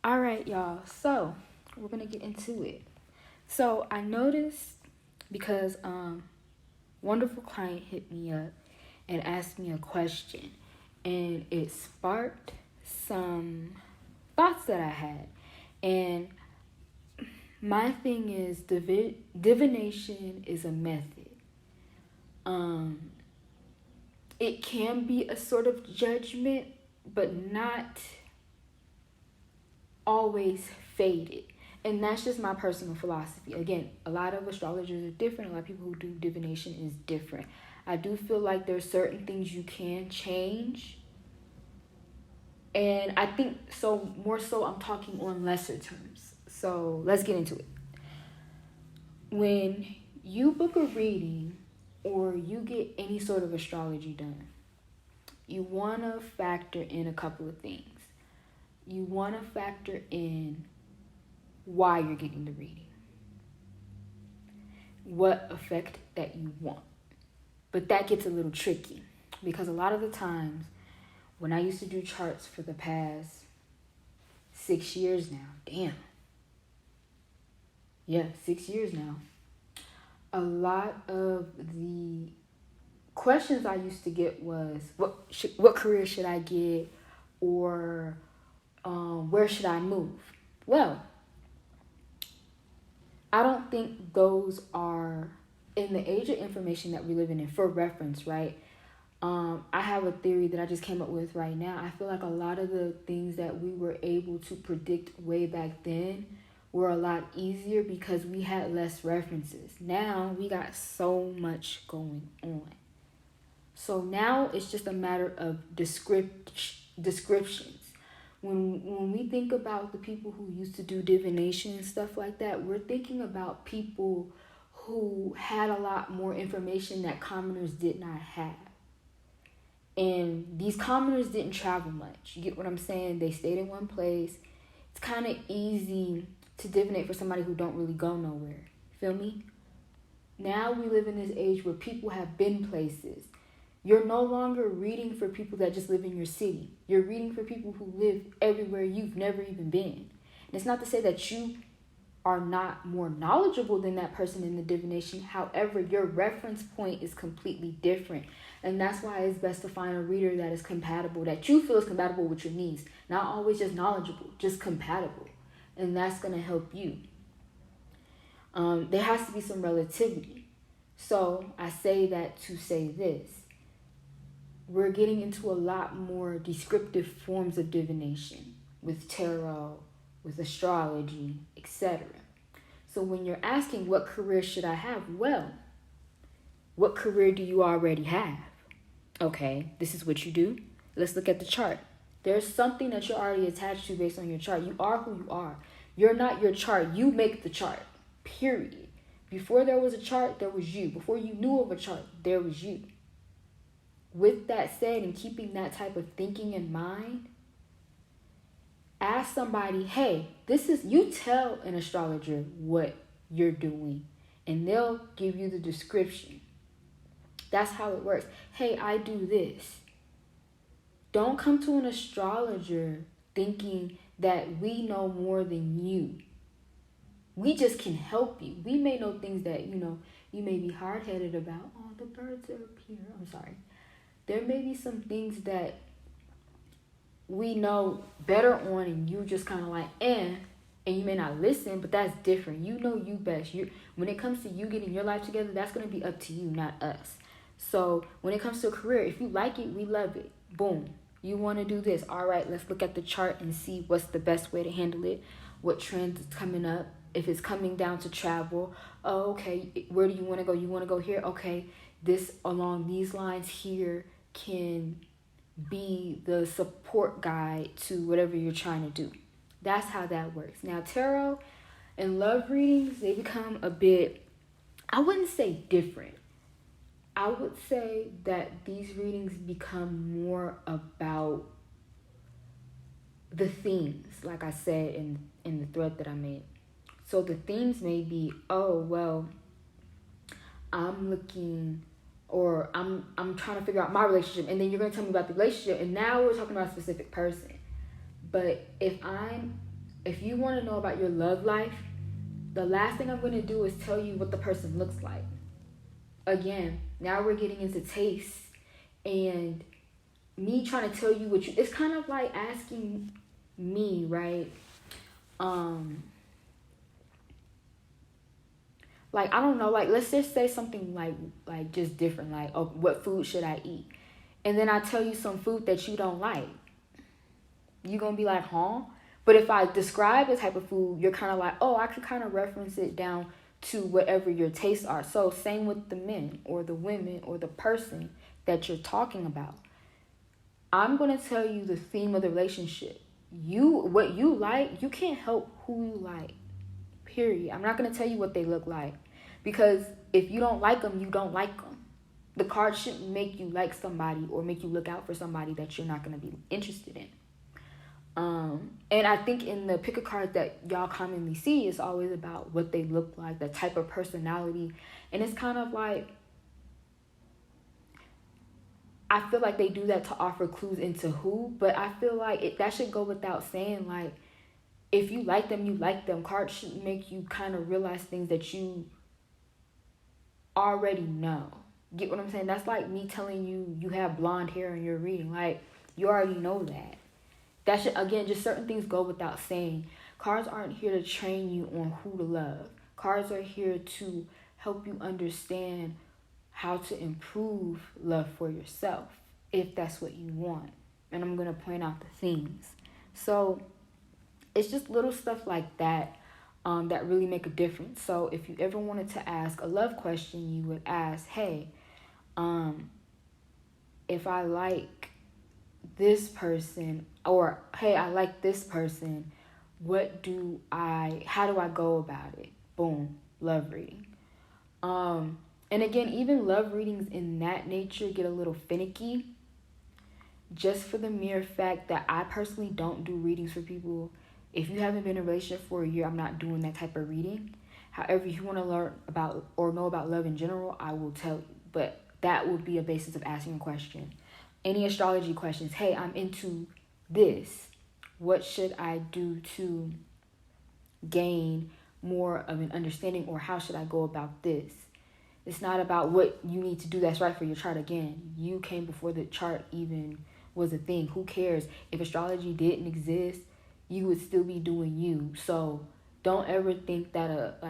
All right, y'all. So we're gonna get into it. So I noticed because wonderful client hit me up and asked me a question, and it sparked some thoughts that I had. And my thing is, divination is a method. Um, it can be a sort of judgment, but not always faded. And that's just my personal philosophy. Again, a lot of astrologers are different. A lot of people who do divination is different. I do feel like there's certain things you can change. And I think so, more so, I'm talking on lesser terms. So let's get into it. When you book a reading or you get any sort of astrology done, you want to factor in a couple of things. You want to factor in why you're getting the reading, what effect that you want. But that gets a little tricky because a lot of the times when I used to do charts for the past 6 years now, damn. Yeah, 6 years now. A lot of the questions I used to get was, what career should I get, or where should I move? Well, I don't think those are, in the age of information that we live in, for reference, right? I have a theory that I just came up with right now. I feel like a lot of the things that we were able to predict way back then were a lot easier because we had less references. Now we got so much going on. So now it's just a matter of descriptions. When we think about the people who used to do divination and stuff like that, we're thinking about people who had a lot more information that commoners did not have. And these commoners didn't travel much. You get what I'm saying? They stayed in one place. It's kind of easy to divinate for somebody who don't really go nowhere. Feel me? Now we live in this age where people have been places. You're no longer reading for people that just live in your city. You're reading for people who live everywhere you've never even been. And it's not to say that you are not more knowledgeable than that person in the divination. However, your reference point is completely different. And that's why it's best to find a reader that is compatible, that you feel is compatible with your needs. Not always just knowledgeable, just compatible. And that's going to help you. There has to be some relativity. So I say that to say this. We're getting into a lot more descriptive forms of divination with tarot, with astrology, etc. So when you're asking what career should I have, well, what career do you already have? Okay, this is what you do. Let's look at the chart. There's something that you're already attached to based on your chart. You are who you are. You're not your chart. You make the chart, period. Before there was a chart, there was you. Before you knew of a chart, there was you. With that said, and keeping that type of thinking in mind, ask somebody, hey, you tell an astrologer what you're doing, and they'll give you the description. That's how it works. Hey, I do this. Don't come to an astrologer thinking that we know more than you. We just can help you. We may know things that, you may be hard-headed about. Oh, the birds are up here. I'm sorry. There may be some things that we know better on and you just kind of like, and you may not listen, but that's different. You know you best. When it comes to you getting your life together, that's going to be up to you, not us. So when it comes to a career, if you like it, we love it. Boom. You want to do this. All right, let's look at the chart and see what's the best way to handle it. What trends is coming up. If it's coming down to travel. Oh, okay. Where do you want to go? You want to go here? Okay. This along these lines here can be the support guide to whatever you're trying to do. That's how that works. Now, tarot and love readings, they become a bit, I wouldn't say different. I would say that these readings become more about the themes, like I said in the thread that I made. So the themes may be, oh, well, I'm looking, or I'm trying to figure out my relationship, and then you're going to tell me about the relationship, and now we're talking about a specific person. But if I'm if you want to know about your love life, the last thing I'm going to do is tell you what the person looks like. Again, now we're getting into taste, and me trying to tell you what you, it's kind of like asking me, right? Like, I don't know, like, let's just say something like just different, like, oh, what food should I eat? And then I tell you some food that you don't like. You're going to be like, huh? But if I describe the type of food, you're kind of like, oh, I could kind of reference it down to whatever your tastes are. So same with the men or the women or the person that you're talking about. I'm going to tell you the theme of the relationship. What you like, you can't help who you like. Period. I'm not going to tell you what they look like, because if you don't like them, you don't like them. The card shouldn't make you like somebody or make you look out for somebody that you're not going to be interested in. And I think in the pick a card that y'all commonly see, it's always about what they look like, the type of personality. And it's kind of like, I feel like they do that to offer clues into who, but I feel like that should go without saying. Like, if you like them, you like them. Cards should make you kind of realize things that you already know. Get what I'm saying? That's like me telling you you have blonde hair in your reading. Like, you already know that. That should, again, just certain things go without saying. Cards aren't here to train you on who to love. Cards are here to help you understand how to improve love for yourself, if that's what you want. And I'm going to point out the themes. So it's just little stuff like that that really make a difference. So if you ever wanted to ask a love question, you would ask, hey, if I like this person, or hey, I like this person, how do I go about it? Boom, love reading. And again, even love readings in that nature get a little finicky, just for the mere fact that I personally don't do readings for people. If you haven't been in a relationship for a year, I'm not doing that type of reading. However, if you want to learn about or know about love in general, I will tell you. But that would be a basis of asking a question. Any astrology questions? Hey, I'm into this. What should I do to gain more of an understanding, or how should I go about this? It's not about what you need to do that's right for your chart. Again, you came before the chart even was a thing. Who cares? If astrology didn't exist, you would still be doing you. So don't ever think that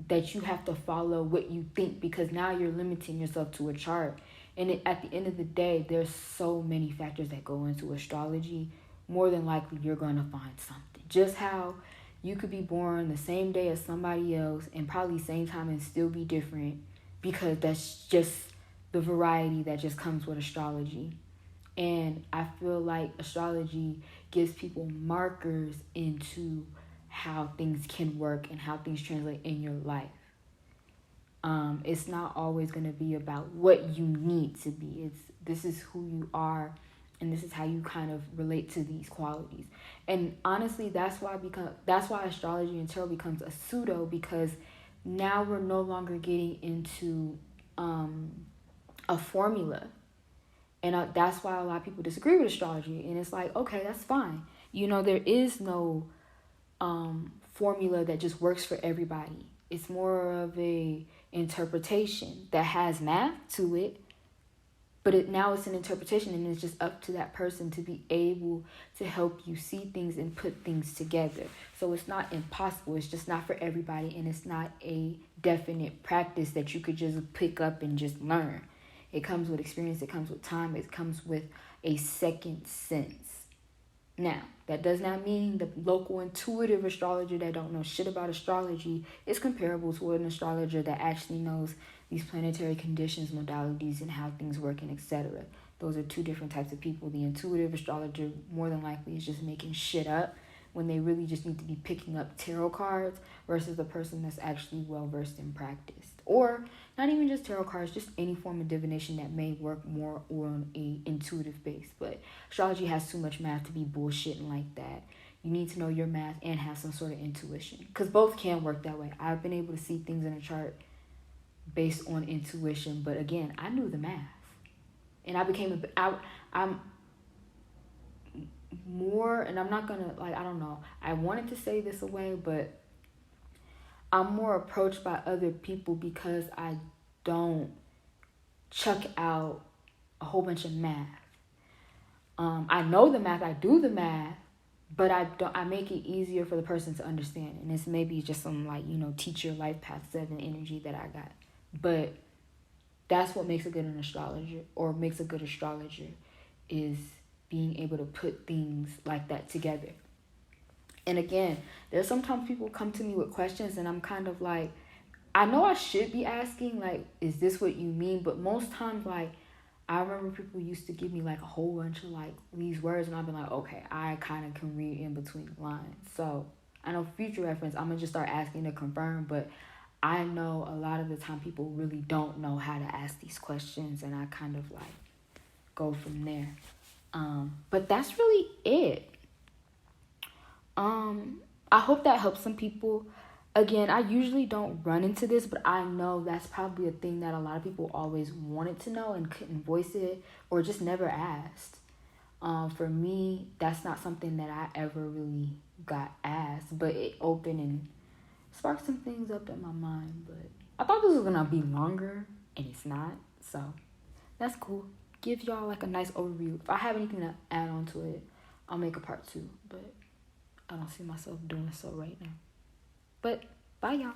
that you have to follow what you think, because now you're limiting yourself to a chart. And at the end of the day, there's so many factors that go into astrology. More than likely, you're going to find something. Just how you could be born the same day as somebody else and probably same time and still be different, because that's just the variety that just comes with astrology. And I feel like astrology gives people markers into how things can work and how things translate in your life. It's not always going to be about what you need to be. This is who you are, and this is how you kind of relate to these qualities. And honestly, that's why astrology and tarot becomes a pseudo, because now we're no longer getting into a formula. And that's why a lot of people disagree with astrology. And it's like, okay, that's fine. There is no formula that just works for everybody. It's more of a interpretation that has math to it, but now it's an interpretation, and it's just up to that person to be able to help you see things and put things together. So it's not impossible. It's just not for everybody, and it's not a definite practice that you could just pick up and just learn. It comes with experience. It comes with time. It comes with a second sense. Now, that does not mean the local intuitive astrologer that don't know shit about astrology is comparable to an astrologer that actually knows these planetary conditions, modalities, and how things work, and etc. Those are two different types of people. The intuitive astrologer more than likely is just making shit up when they really just need to be picking up tarot cards, versus the person that's actually well-versed and practiced. Or not even just tarot cards, just any form of divination that may work more on a intuitive base. But astrology has too much math to be bullshitting like that. You need to know your math and have some sort of intuition, because both can work that way. I've been able to see things in a chart based on intuition, but again, I knew the math, and I became more, and I'm not gonna, like, I don't know, I wanted to say this away, but I'm more approached by other people because I don't chuck out a whole bunch of math. I know the math, I do the math, but I make it easier for the person to understand. And it's maybe just some, like, teach your life path 7 energy that I got. But that's what makes a good astrologer, or makes a good astrologer, is being able to put things like that together. And again, there's sometimes people come to me with questions and I'm kind of like, I know I should be asking, like, is this what you mean? But most times, like, I remember people used to give me, like, a whole bunch of, like, these words, and I've been like, okay, I kind of can read in between the lines. So I know, future reference, I'm going to just start asking to confirm, but I know a lot of the time people really don't know how to ask these questions, and I kind of, like, go from there. But that's really it. I hope that helps some people. Again, I usually don't run into this, but I know that's probably a thing that a lot of people always wanted to know and couldn't voice it, or just never asked. For me, that's not something that I ever really got asked, but it opened and sparked some things up in my mind. But I thought this was gonna be longer, and it's not, so that's cool. Give y'all, like, a nice overview. If I have anything to add on to it, I'll make a part 2, but I don't see myself doing so right now. But bye, y'all.